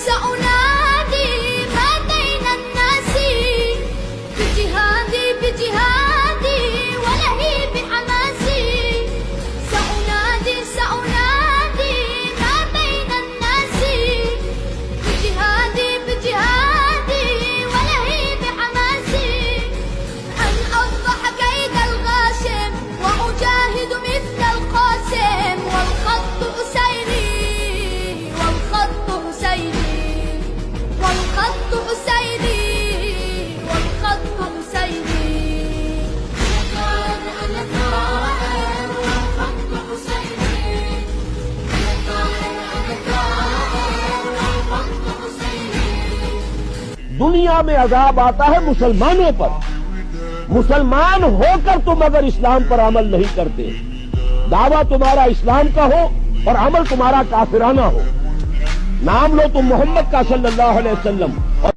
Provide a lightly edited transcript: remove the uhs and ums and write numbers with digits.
سأنادي ما بين الناس بجهادي ولهيب حماسي. سأنادي ما بين الناس بجهادي ولهيب حماسي. أن أفضح كيد الغاشم وأجاهد مثل القاسم. والخط حسيني दुनिया में अजाब आता है मुसलमानों पर। मुसलमान होकर तुम अगर इस्लाम पर अमल नहीं करते, दावा तुम्हारा इस्लाम का हो और अमल तुम्हारा काफिराना हो, नाम लो तुम मोहम्मद का सल्लल्लाहु अलैहि वसल्लम और